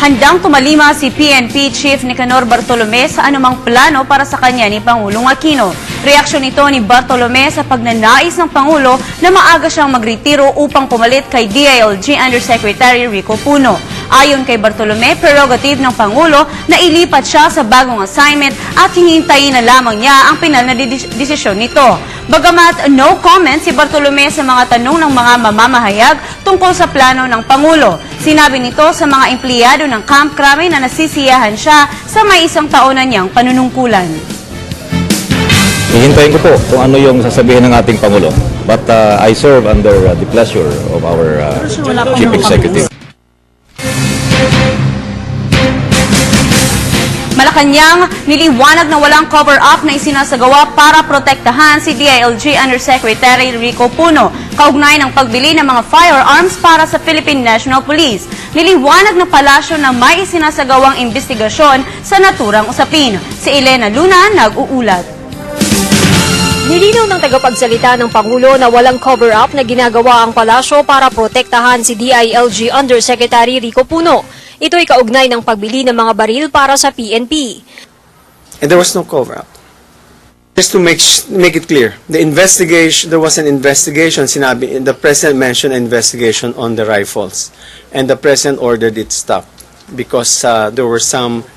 Handang tumalima si PNP Chief Nicanor Bartolome sa anumang plano para sa kanya ni Pangulong Aquino. Reaksyon ito ni Bartolome sa pagnanais ng Pangulo na maaga siyang magretiro upang pumalit kay DILG Undersecretary Rico Puno. Ayon kay Bartolome, prerogative ng Pangulo na ilipat siya sa bagong assignment at hihintayin na lamang niya ang pinal na desisyon nito. Bagamat no comment si Bartolome sa mga tanong ng mga mamamahayag tungkol sa plano ng Pangulo. Sinabi nito sa mga empleyado ng Camp Crame na nasisiyahan siya sa may isang taon na niyang panunungkulan. Hihintayin ko po kung ano yung sasabihin ng ating Pangulo. But I serve under the pleasure of our Chief Executive. Malacanang niliwanag na walang cover-up na isinasagawa para protektahan si DILG Undersecretary Rico Puno, kaugnay ng pagbili ng mga firearms para sa Philippine National Police. Niliwanag ng palasyo na may isinasagawang investigasyon sa naturang usapin. Si Elena Luna nag-uulat. Nilinaw ng tagapagsalita ng Pangulo na walang cover-up na ginagawa ang palasyo para protektahan si DILG Undersecretary Rico Puno. Ito'y kaugnay ng pagbili ng mga baril para sa PNP. And there was no cover-up. Just to make it clear, there was an investigation, the President mentioned an investigation on the rifles. And the President ordered it stopped because there were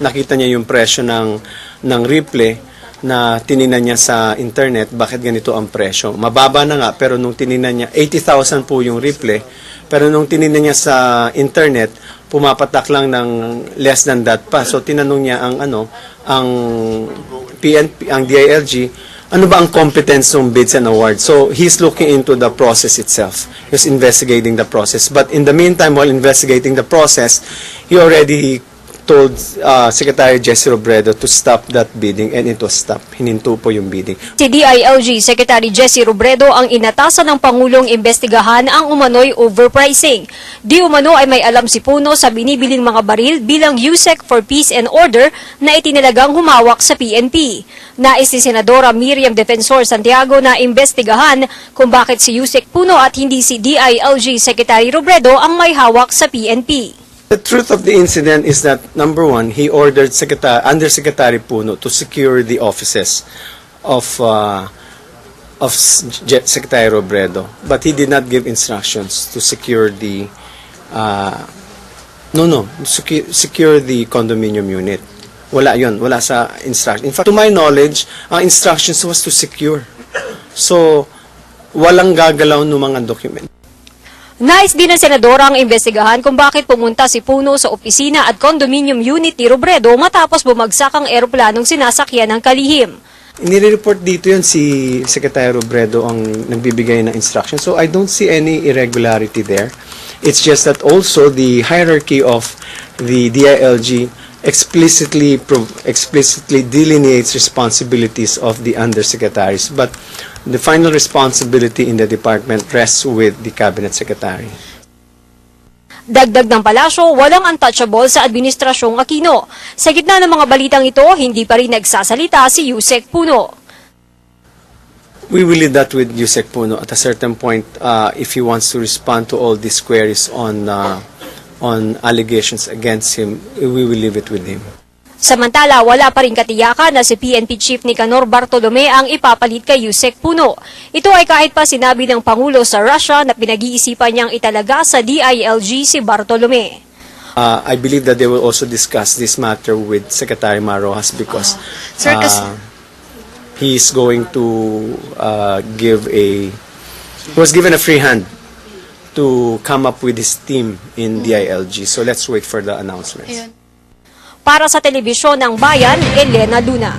nakita niya yung presyo ng rifle na tininan niya sa internet, bakit ganito ang presyo. Mababa na nga, pero nung tininan niya, 80,000 po yung rifle, pero nung tininan niya sa internet, pumapatak lang ng less than that pa. So tinanong niya ang PNP, ang DILG, ano ba ang competence ng bids and awards? So he's looking into the process itself. He's investigating the process. But in the meantime, while investigating the process, he already told Secretary Jesse Robredo to stop that bidding, and it was stopped. Hininto po yung bidding. Si DILG Secretary Jesse Robredo ang inatasan ng Pangulong imbestigahan ang umano'y overpricing. Di umano ay may alam si Puno sa binibiling mga baril bilang USEC for Peace and Order na itinalagang humawak sa PNP. Nais ni Senadora Miriam Defensor Santiago na imbestigahan kung bakit si USEC Puno at hindi si DILG Secretary Robredo ang may hawak sa PNP. The truth of the incident is that, number one, he ordered Undersecretary Puno to secure the offices of Secretary Robredo, but he did not give instructions to secure the secure the condominium unit. Wala yon, wala sa instruction. In fact, to my knowledge, ang instructions was to secure. So, walang gagalaw ng mga document. Nais din ng Senadora ang imbestigahan kung bakit pumunta si Puno sa opisina at condominium unit ni Robredo matapos bumagsak ang eroplanong sinasakyan ng kalihim. Nire-report dito yun si Secretary Robredo ang nagbibigay ng instruction. So I don't see any irregularity there. It's just that also the hierarchy of the DILG explicitly delineates responsibilities of the undersecretaries. But the final responsibility in the department rests with the Cabinet Secretary. Dagdag ng palasyo, walang untouchable sa Administrasyong Aquino. Sa gitna ng mga balitang ito, hindi pa rin nagsasalita si USEC Puno. We will leave that with USEC Puno at a certain point if he wants to respond to all these queries on allegations against him. We will leave it with him. Samantala, wala pa rin katiyakan na si PNP Chief Nicanor Bartolome ang ipapalit kay USEC Puno. Ito ay kahit pa sinabi ng Pangulo sa Russia na pinag-iisipan niyang italaga sa DILG si Bartolome. I believe that they will also discuss this matter with Secretary Marojas because he's going to was given a free hand to come up with his team in DILG. So let's wait for the announcements. Para sa Telebisyon ng Bayan, Elena Luna.